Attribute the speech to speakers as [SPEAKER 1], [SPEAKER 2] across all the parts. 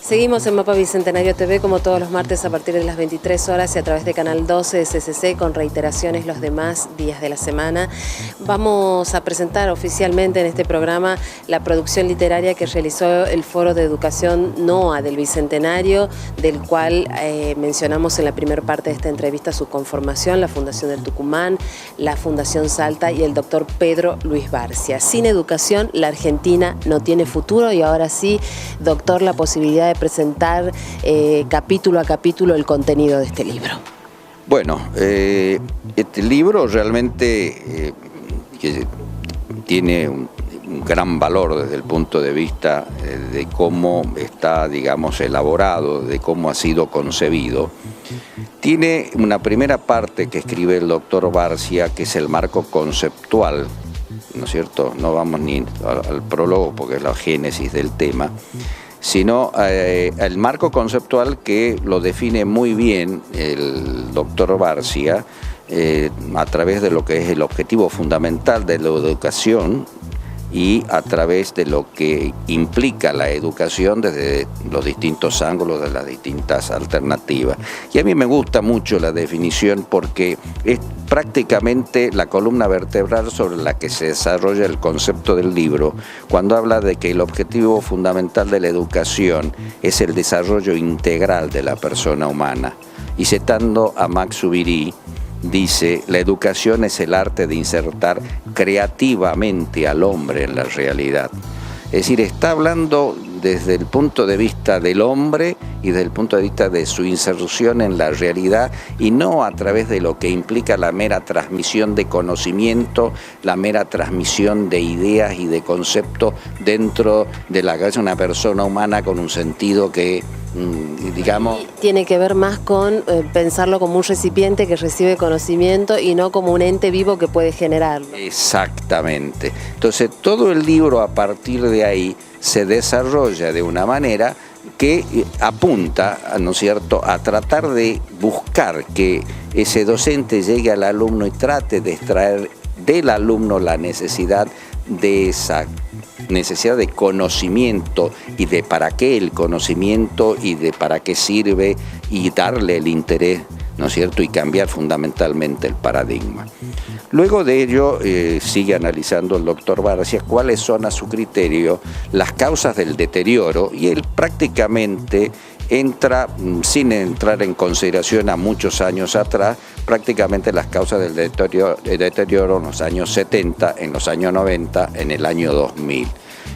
[SPEAKER 1] Seguimos en Mapa Bicentenario TV como todos los martes a partir de las 23 horas y a través de Canal 12 de CCC con reiteraciones los demás días de la semana. Vamos a presentar oficialmente en este programa la producción literaria que realizó el Foro de Educación NOA del Bicentenario, del cual mencionamos en la primera parte de esta entrevista su conformación, la Fundación del Tucumán, la Fundación Salta y el doctor Pedro Luis Barcia. Sin educación, la Argentina no tiene futuro y ahora sí, doctor, la posibilidad de presentar capítulo a capítulo el contenido de este libro.
[SPEAKER 2] Bueno, este libro realmente que tiene un gran valor desde el punto de vista de cómo está, digamos, elaborado, de cómo ha sido concebido. Tiene una primera parte que escribe el doctor Barcia, que es el marco conceptual, ¿no es cierto? No vamos ni al prólogo porque es la génesis del tema, sino el marco conceptual que lo define muy bien el doctor Barcia a través de lo que es el objetivo fundamental de la educación y a través de lo que implica la educación desde los distintos ángulos de las distintas alternativas. Y a mí me gusta mucho la definición porque es prácticamente la columna vertebral sobre la que se desarrolla el concepto del libro, cuando habla de que el objetivo fundamental de la educación es el desarrollo integral de la persona humana. Y citando a Max Zubiri, dice: la educación es el arte de insertar creativamente al hombre en la realidad. Es decir, está hablando desde el punto de vista del hombre y desde el punto de vista de su inserción en la realidad y no a través de lo que implica la mera transmisión de conocimiento, la mera transmisión de ideas y de conceptos dentro de la cabeza de una persona humana con un sentido que, digamos...
[SPEAKER 1] Tiene que ver más con pensarlo como un recipiente que recibe conocimiento y no como un ente vivo que puede generarlo.
[SPEAKER 2] Exactamente. Entonces todo el libro a partir de ahí se desarrolla de una manera que apunta, ¿no es cierto?, a tratar de buscar que ese docente llegue al alumno y trate de extraer del alumno la necesidad de esa necesidad de conocimiento y de para qué el conocimiento y de para qué sirve y darle el interés, ¿no es cierto?, y cambiar fundamentalmente el paradigma. Luego de ello sigue analizando el doctor Barcia cuáles son a su criterio las causas del deterioro y él prácticamente entra, sin entrar en consideración a muchos años atrás, prácticamente las causas del deterioro en los años 70, en los años 90, en el año 2000.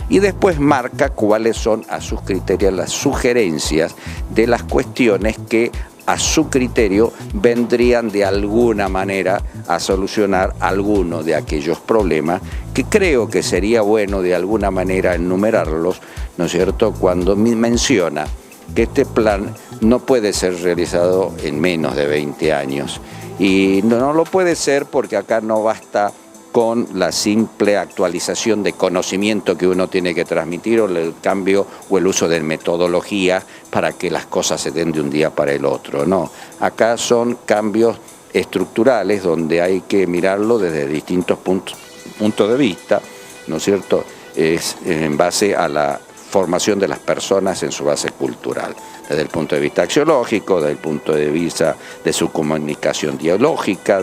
[SPEAKER 2] Y después marca cuáles son a sus criterios las sugerencias de las cuestiones que a su criterio vendrían de alguna manera a solucionar alguno de aquellos problemas que creo que sería bueno de alguna manera enumerarlos, ¿no es cierto?, cuando menciona que este plan no puede ser realizado en menos de 20 años. Y no lo puede ser porque acá no basta con la simple actualización de conocimiento que uno tiene que transmitir o el cambio o el uso de metodología para que las cosas se den de un día para el otro. No, acá son cambios estructurales donde hay que mirarlo desde distintos puntos de vista, ¿no es cierto?, es en base a la formación de las personas en su base cultural, desde el punto de vista axiológico, desde el punto de vista de su comunicación dialógica,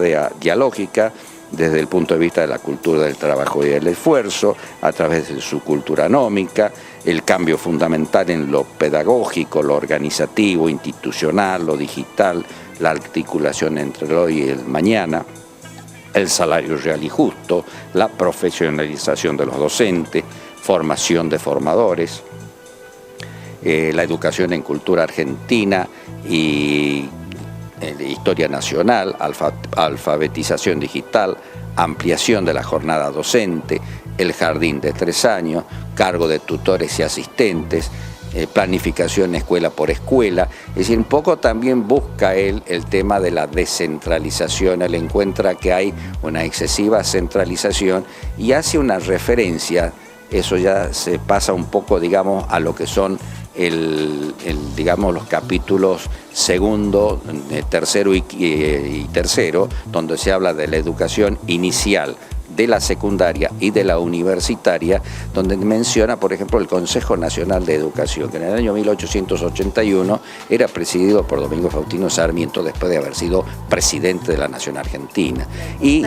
[SPEAKER 2] desde el punto de vista de la cultura del trabajo y del esfuerzo, a través de su cultura nómica, el cambio fundamental en lo pedagógico, lo organizativo, institucional, lo digital, la articulación entre el hoy y el mañana, el salario real y justo, la profesionalización de los docentes, formación de formadores, la educación en cultura argentina y historia nacional, alfabetización digital, ampliación de la jornada docente, el jardín de 3 años, cargo de tutores y asistentes, planificación escuela por escuela. Es decir, un poco también busca él el tema de la descentralización. Él encuentra que hay una excesiva centralización y hace una referencia, eso ya se pasa un poco, digamos, a lo que son digamos, los capítulos segundo, tercero y tercero, donde se habla de la educación inicial, de la secundaria y de la universitaria, donde menciona, por ejemplo, el Consejo Nacional de Educación, que en el año 1881 era presidido por Domingo Faustino Sarmiento después de haber sido presidente de la Nación Argentina. Y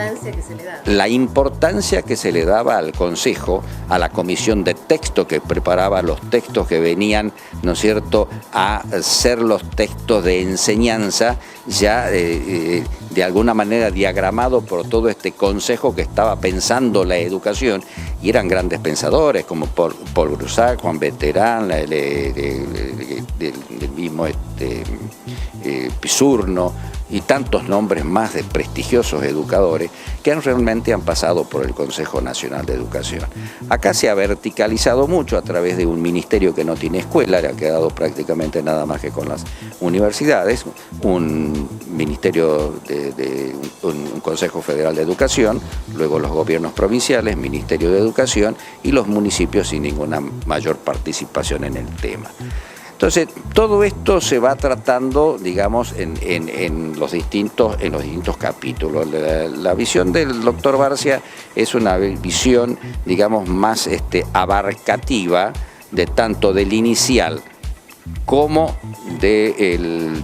[SPEAKER 2] la importancia que se le daba al Consejo, a la comisión de texto que preparaba los textos que venían, ¿no es cierto?, a ser los textos de enseñanza, ya de alguna manera diagramado por todo este consejo que estaba pensando la educación, y eran grandes pensadores como Paul Grusac, Juan Beterán, el mismo Pisurno, y tantos nombres más de prestigiosos educadores que realmente han pasado por el Consejo Nacional de Educación. Acá se ha verticalizado mucho a través de un ministerio que no tiene escuela, le ha quedado prácticamente nada más que con las universidades, un ministerio un Consejo Federal de Educación, luego los gobiernos provinciales, Ministerio de Educación, y los municipios sin ninguna mayor participación en el tema. Entonces, todo esto se va tratando, digamos, en los distintos capítulos. La visión del doctor Barcia es una visión, digamos, más abarcativa, de tanto del inicial como del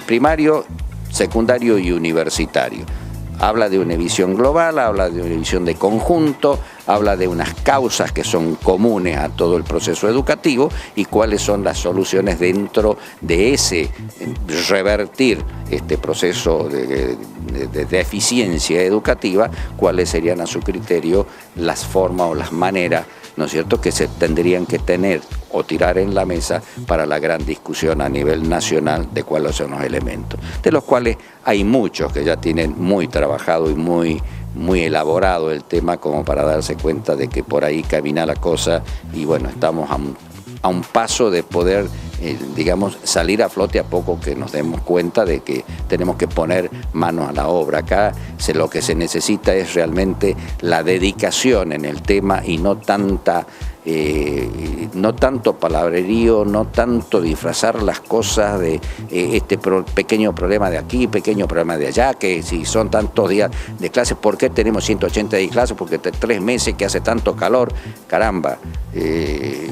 [SPEAKER 2] primario, secundario y universitario. Habla de una visión global, habla de una visión de conjunto, habla de unas causas que son comunes a todo el proceso educativo y cuáles son las soluciones dentro de ese revertir este proceso de deficiencia educativa, cuáles serían a su criterio las formas o las maneras, ¿no es cierto?, que se tendrían que tener o tirar en la mesa para la gran discusión a nivel nacional de cuáles son los elementos, de los cuales hay muchos que ya tienen muy trabajado y muy elaborado el tema como para darse cuenta de que por ahí camina la cosa, y bueno, estamos a un paso de poder, digamos, salir a flote a poco que nos demos cuenta de que tenemos que poner manos a la obra. Acá lo que se necesita es realmente la dedicación en el tema y no tanto palabrerío, no tanto disfrazar las cosas de pequeño problema de aquí, pequeño problema de allá, que si son tantos días de clase, ¿por qué tenemos 180 días de clase? Porque 3 meses que hace tanto calor, caramba.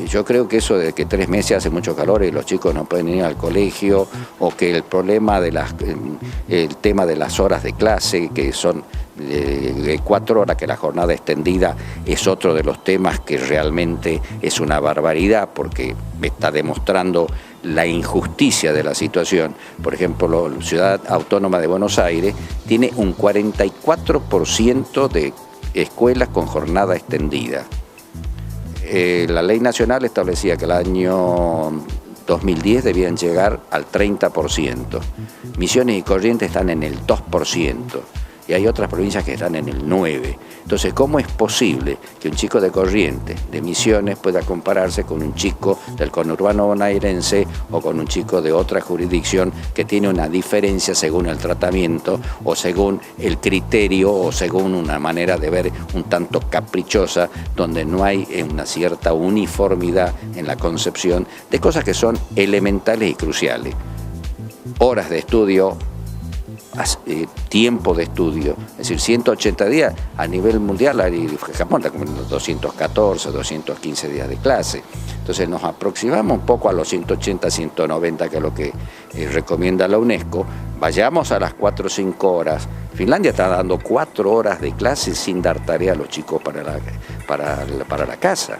[SPEAKER 2] Yo creo que eso de que 3 meses hace mucho calor y los chicos no pueden ir al colegio, o que el problema el tema de las horas de clase, que son de 4 horas, que la jornada extendida es otro de los temas que realmente es una barbaridad, porque está demostrando la injusticia de la situación. Por ejemplo, la Ciudad Autónoma de Buenos Aires tiene un 44% de escuelas con jornada extendida. La ley nacional establecía que el año 2010 debían llegar al 30%. Misiones y Corrientes están en el 2%. Y hay otras provincias que están en el 9%. Entonces, ¿cómo es posible que un chico de Corrientes, de Misiones, pueda compararse con un chico del conurbano bonaerense o con un chico de otra jurisdicción que tiene una diferencia según el tratamiento o según el criterio o según una manera de ver un tanto caprichosa, donde no hay una cierta uniformidad en la concepción de cosas que son elementales y cruciales? Horas de estudio, tiempo de estudio, es decir, 180 días a nivel mundial, Japón está como en los 214, 215 días de clase. Entonces nos aproximamos un poco a los 180, 190, que es lo que recomienda la UNESCO. Vayamos a las 4 o 5 horas. Finlandia está dando 4 horas de clase sin dar tarea a los chicos para la casa.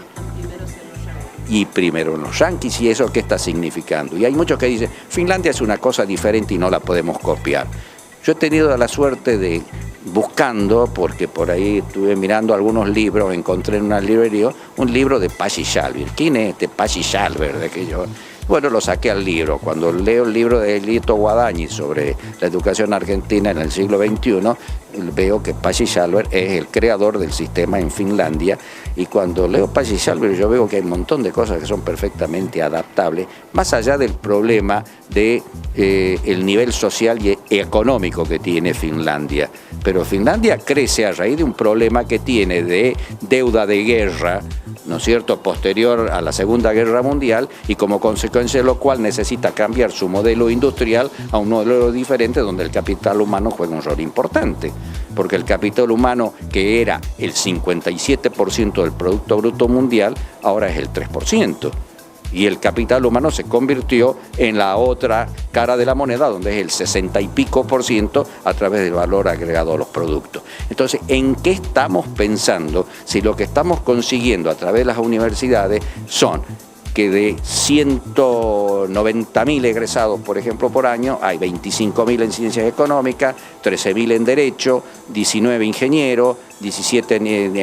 [SPEAKER 2] Y primero en los yanquis, ¿y eso qué está significando? Y hay muchos que dicen, Finlandia es una cosa diferente y no la podemos copiar. Yo he tenido la suerte de, buscando, porque por ahí estuve mirando algunos libros, encontré en una librería un libro de Pasi Hjalmar. ¿Quién es este Pasi Hjalmar? Bueno, lo saqué al libro. Cuando leo el libro de Lito Guadagni sobre la educación argentina en el siglo XXI, veo que Pasi Hjalmar es el creador del sistema en Finlandia, y cuando leo Pasi Hjalmar yo veo que hay un montón de cosas que son perfectamente adaptables, más allá del problema de el nivel social y económico que tiene Finlandia. Pero Finlandia crece a raíz de un problema que tiene de deuda de guerra, ¿no es cierto?, posterior a la Segunda Guerra Mundial, y como consecuencia de lo cual necesita cambiar su modelo industrial a un modelo diferente donde el capital humano juega un rol importante, porque el capital humano, que era el 57% del Producto Bruto Mundial, ahora es el 3%. Y el capital humano se convirtió en la otra cara de la moneda, donde es el 60 y pico % a través del valor agregado a los productos. Entonces, ¿en qué estamos pensando si lo que estamos consiguiendo a través de las universidades son que de 190.000 egresados, por ejemplo, por año, hay 25.000 en ciencias económicas, 13.000 en derecho, 19 ingenieros, 17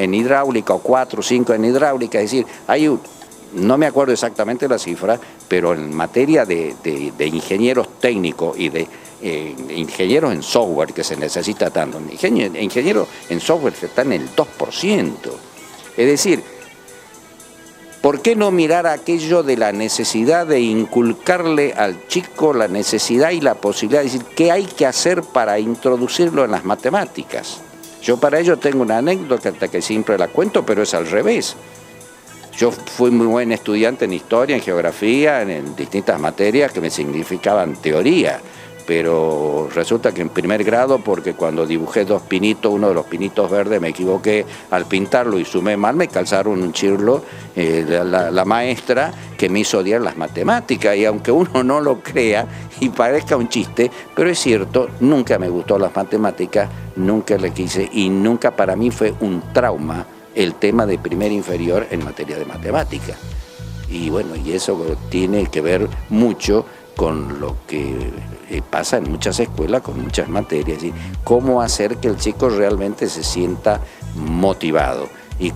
[SPEAKER 2] en hidráulica, o 4 o 5 en hidráulica? Es decir, hay no me acuerdo exactamente la cifra, pero en materia de ingenieros técnicos y de ingenieros en software, que se necesita tanto, ingenieros en software que están en el 2%. Es decir, ¿por qué no mirar aquello de la necesidad de inculcarle al chico la necesidad y la posibilidad de decir qué hay que hacer para introducirlo en las matemáticas? Yo para ello tengo una anécdota que siempre la cuento, pero es al revés. Yo fui muy buen estudiante en historia, en geografía, en distintas materias que me significaban teoría, pero resulta que en primer grado, porque cuando dibujé dos pinitos, uno de los pinitos verdes, me equivoqué al pintarlo y sumé mal, me calzaron un chirlo la maestra, que me hizo odiar las matemáticas, y aunque uno no lo crea y parezca un chiste, pero es cierto, nunca me gustó las matemáticas, nunca le quise, y nunca para mí fue un trauma el tema de primer inferior en materia de matemática. Y bueno, y eso tiene que ver mucho con lo que pasa en muchas escuelas, con muchas materias, y cómo hacer que el chico realmente se sienta motivado, y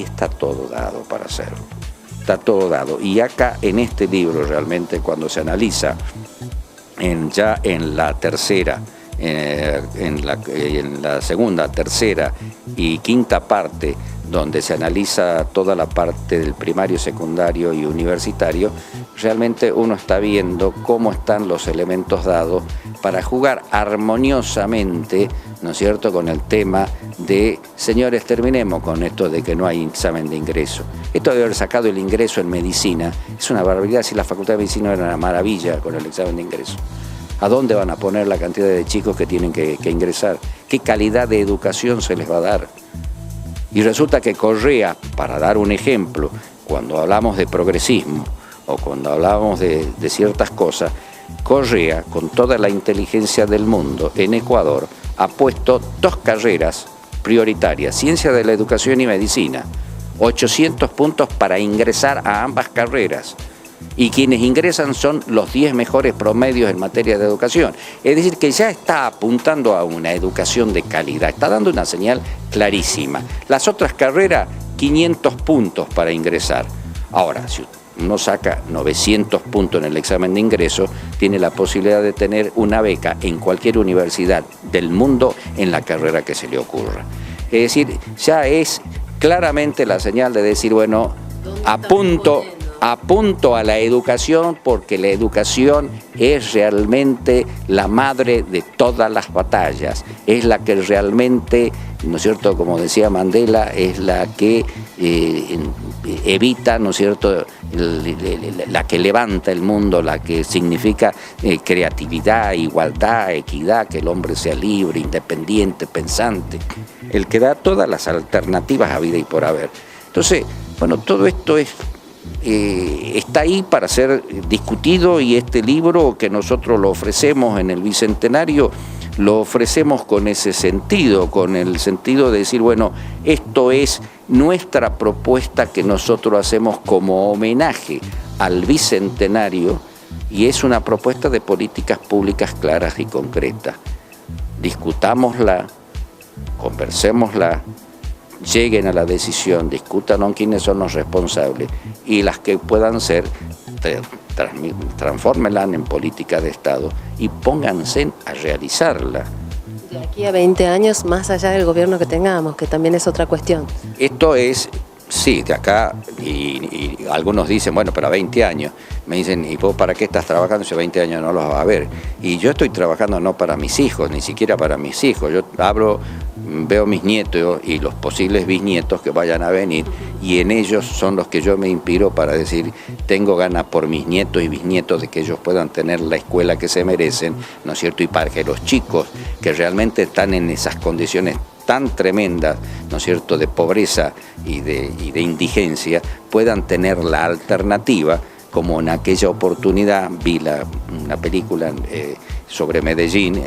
[SPEAKER 2] está todo dado para hacerlo, está todo dado. Y acá en este libro realmente, cuando se analiza ya en la tercera, en la segunda, tercera y quinta parte, donde se analiza toda la parte del primario, secundario y universitario, realmente uno está viendo cómo están los elementos dados para jugar armoniosamente, ¿no es cierto?, con el tema de, señores, terminemos con esto de que no hay examen de ingreso. Esto de haber sacado el ingreso en medicina es una barbaridad. Si la Facultad de Medicina era una maravilla con el examen de ingreso, ¿a dónde van a poner la cantidad de chicos que tienen que ingresar? ¿Qué calidad de educación se les va a dar? Y resulta que Correa, para dar un ejemplo, cuando hablamos de progresismo o cuando hablamos de ciertas cosas, Correa, con toda la inteligencia del mundo, en Ecuador, ha puesto dos carreras prioritarias, ciencia de la educación y medicina, 800 puntos para ingresar a ambas carreras. Y quienes ingresan son los 10 mejores promedios en materia de educación. Es decir, que ya está apuntando a una educación de calidad, está dando una señal clarísima. Las otras carreras, 500 puntos para ingresar. Ahora, si uno saca 900 puntos en el examen de ingreso, tiene la posibilidad de tener una beca en cualquier universidad del mundo en la carrera que se le ocurra. Es decir, ya es claramente la señal de decir, bueno, apunto a la educación, porque la educación es realmente la madre de todas las batallas, es la que realmente, ¿no es cierto?, como decía Mandela, es la que evita, ¿no es cierto?, la que levanta el mundo, la que significa creatividad, igualdad, equidad, que el hombre sea libre, independiente, pensante, el que da todas las alternativas a vida y por haber. Entonces, bueno, todo esto está ahí para ser discutido, y este libro que nosotros lo ofrecemos en el Bicentenario, lo ofrecemos con ese sentido, con el sentido de decir, bueno, esto es nuestra propuesta que nosotros hacemos como homenaje al Bicentenario, y es una propuesta de políticas públicas claras y concretas. Discutámosla, conversémosla, lleguen a la decisión, discutan con quiénes son los responsables, y las que puedan ser, transfórmenla en política de Estado y pónganse a realizarla.
[SPEAKER 1] De aquí a 20 años, más allá del gobierno que tengamos, que también es otra cuestión.
[SPEAKER 2] Esto es, sí, de acá, y algunos dicen, bueno, pero a 20 años. Me dicen, ¿y vos para qué estás trabajando si 20 años no los vas a ver? Y yo estoy trabajando no para mis hijos, ni siquiera para mis hijos. Yo veo mis nietos y los posibles bisnietos que vayan a venir, y en ellos son los que yo me inspiro para decir, tengo ganas por mis nietos y bisnietos de que ellos puedan tener la escuela que se merecen, ¿no es cierto? Y para que los chicos que realmente están en esas condiciones tan tremendas, ¿no es cierto?, de pobreza y de indigencia, puedan tener la alternativa, como en aquella oportunidad vi una película sobre Medellín,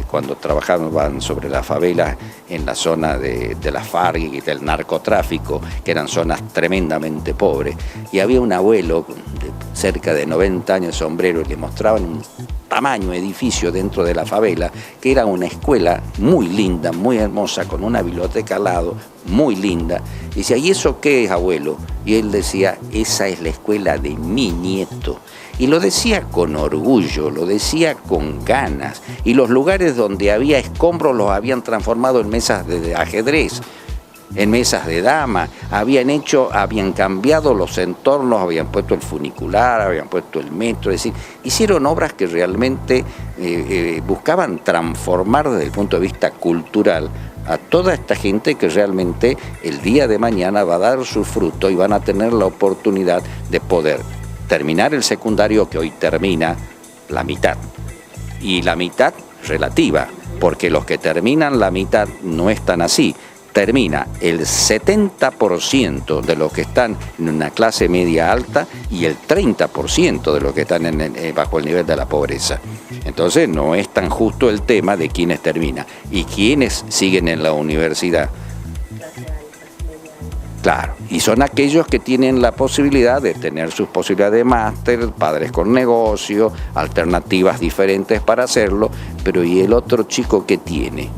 [SPEAKER 2] cuando trabajaban sobre las favelas en la zona de la FARC y del narcotráfico, que eran zonas tremendamente pobres, y había un abuelo de cerca de 90 años, sombrero, y le mostraban un tamaño edificio dentro de la favela, que era una escuela muy linda, muy hermosa, con una biblioteca al lado, muy linda. Y decía, ¿y eso qué es, abuelo? Y él decía, esa es la escuela de mi nieto. Y lo decía con orgullo, lo decía con ganas. Y los lugares donde había escombros los habían transformado en mesas de ajedrez, en mesas de dama, habían cambiado los entornos, habían puesto el funicular, habían puesto el metro, es decir, hicieron obras que realmente buscaban transformar desde el punto de vista cultural a toda esta gente que realmente el día de mañana va a dar su fruto y van a tener la oportunidad de poder terminar el secundario, que hoy termina la mitad, y la mitad relativa, porque los que terminan la mitad no están así. Termina el 70% de los que están en una clase media alta y el 30% de los que están bajo el nivel de la pobreza. Entonces no es tan justo el tema de quiénes terminan y quiénes siguen en la universidad. Claro, y son aquellos que tienen la posibilidad de tener sus posibilidades de máster, padres con negocio, alternativas diferentes para hacerlo, pero ¿y el otro chico qué tiene?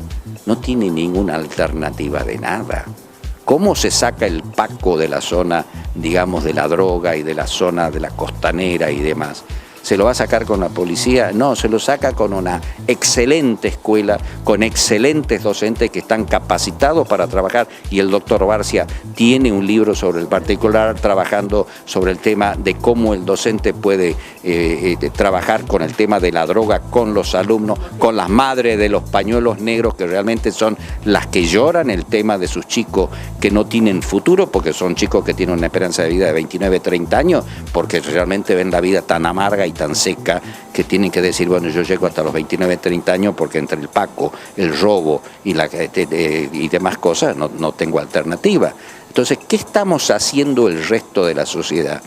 [SPEAKER 2] No tiene ninguna alternativa de nada. ¿Cómo se saca el Paco de la zona, digamos, de la droga y de la zona de la costanera y demás? ¿Se lo va a sacar con la policía? No, se lo saca con una excelente escuela, con excelentes docentes que están capacitados para trabajar, y el doctor Barcia tiene un libro sobre el particular, trabajando sobre el tema de cómo el docente puede trabajar con el tema de la droga, con los alumnos, con las madres de los pañuelos negros, que realmente son las que lloran el tema de sus chicos que no tienen futuro, porque son chicos que tienen una esperanza de vida de 29, 30 años, porque realmente ven la vida tan amarga y tan seca que tienen que decir, bueno, yo llego hasta los 29, 30 años porque entre el Paco, el robo y demás cosas no tengo alternativa. Entonces, ¿qué estamos haciendo el resto de la sociedad?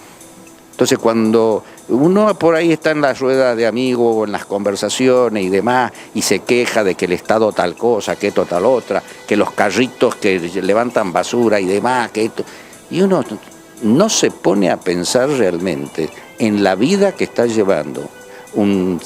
[SPEAKER 2] Entonces, cuando uno por ahí está en la rueda de amigos o en las conversaciones y demás, y se queja de que el Estado tal cosa, que esto tal otra, que los carritos que levantan basura y demás, que esto, y uno no se pone a pensar realmente en la vida que está llevando un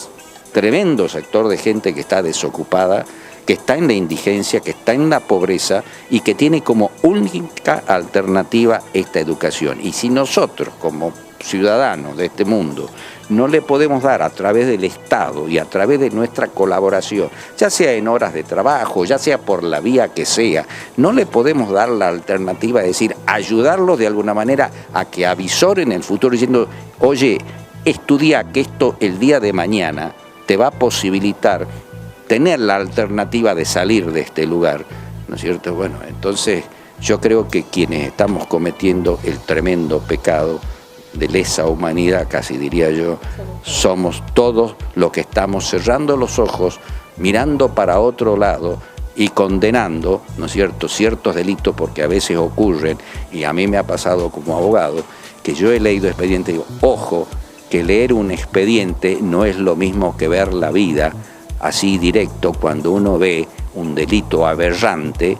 [SPEAKER 2] tremendo sector de gente que está desocupada, que está en la indigencia, que está en la pobreza y que tiene como única alternativa esta educación. Y si nosotros, como ciudadanos de este mundo, no le podemos dar a través del Estado y a través de nuestra colaboración, ya sea en horas de trabajo, ya sea por la vía que sea, no le podemos dar la alternativa de decir, ayudarlos de alguna manera a que avisoren el futuro diciendo, oye, estudia que esto el día de mañana te va a posibilitar tener la alternativa de salir de este lugar, ¿no es cierto? Bueno, entonces yo creo que quienes estamos cometiendo el tremendo pecado de lesa humanidad, casi diría yo, somos todos los que estamos cerrando los ojos, mirando para otro lado y condenando, ¿no es cierto?, ciertos delitos, porque a veces ocurren, y a mí me ha pasado como abogado, que yo he leído expedientes y digo, ojo, que leer un expediente no es lo mismo que ver la vida así directo. Cuando uno ve un delito aberrante,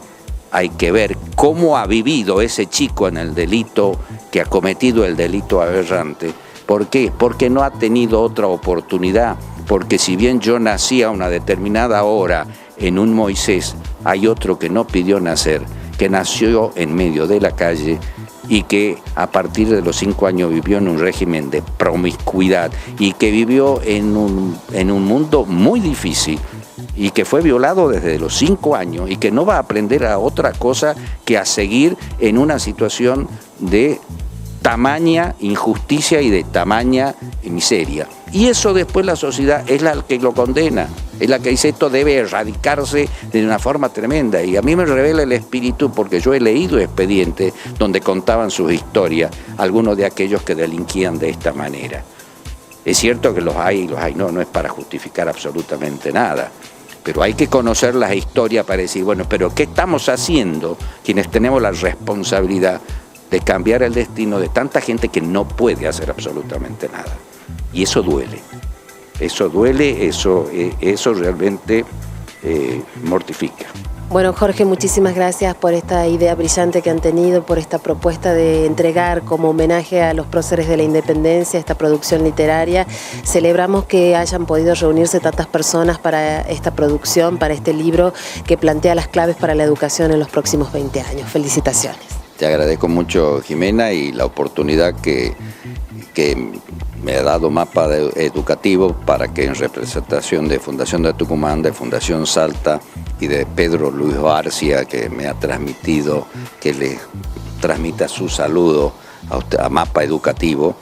[SPEAKER 2] hay que ver cómo ha vivido ese chico en el delito, que ha cometido el delito aberrante. ¿Por qué? Porque no ha tenido otra oportunidad, porque si bien yo nací a una determinada hora en un Moisés, hay otro que no pidió nacer, que nació en medio de la calle y que a partir de los 5 años vivió en un régimen de promiscuidad y que vivió en un mundo muy difícil y que fue violado desde los 5 años y que no va a aprender a otra cosa que a seguir en una situación de tamaña injusticia y de tamaña miseria. Y eso después la sociedad es la que lo condena, es la que dice esto debe erradicarse de una forma tremenda. Y a mí me revela el espíritu porque yo he leído expedientes donde contaban sus historias, algunos de aquellos que delinquían de esta manera. Es cierto que los hay, no es para justificar absolutamente nada. Pero hay que conocer las historias para decir, bueno, pero ¿qué estamos haciendo quienes tenemos la responsabilidad de cambiar el destino de tanta gente que no puede hacer absolutamente nada? Y eso duele, eso realmente mortifica.
[SPEAKER 1] Bueno, Jorge, muchísimas gracias por esta idea brillante que han tenido, por esta propuesta de entregar como homenaje a los próceres de la independencia esta producción literaria. Celebramos que hayan podido reunirse tantas personas para esta producción, para este libro que plantea las claves para la educación en los próximos 20 años. Felicitaciones.
[SPEAKER 2] Te agradezco mucho, Jimena, y la oportunidad que me ha dado Mapa Educativo para que en representación de Fundación de Tucumán, de Fundación Salta y de Pedro Luis Barcia, que me ha transmitido, que le transmita su saludo a Mapa Educativo,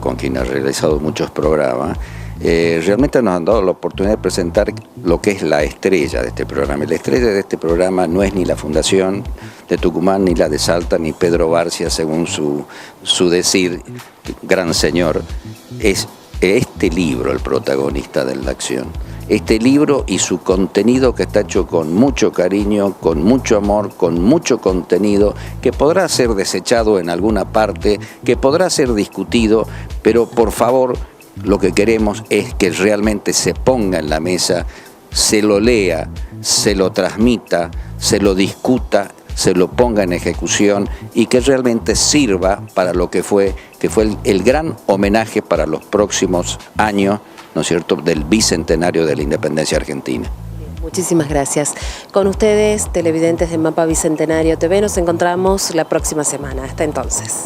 [SPEAKER 2] con quien ha realizado muchos programas. Realmente nos han dado la oportunidad de presentar lo que es la estrella de este programa. Y la estrella de este programa no es ni la Fundación de Tucumán, ni la de Salta, ni Pedro Barcia, según su decir, gran señor. Es este libro el protagonista de la acción. Este libro y su contenido que está hecho con mucho cariño, con mucho amor, con mucho contenido, que podrá ser desechado en alguna parte, que podrá ser discutido, pero por favor, lo que queremos es que realmente se ponga en la mesa, se lo lea, se lo transmita, se lo discuta, se lo ponga en ejecución y que realmente sirva para lo que fue el gran homenaje para los próximos años, ¿no es cierto?, del bicentenario de la independencia argentina.
[SPEAKER 1] Muchísimas gracias. Con ustedes, televidentes de Mapa Bicentenario TV, nos encontramos la próxima semana. Hasta entonces.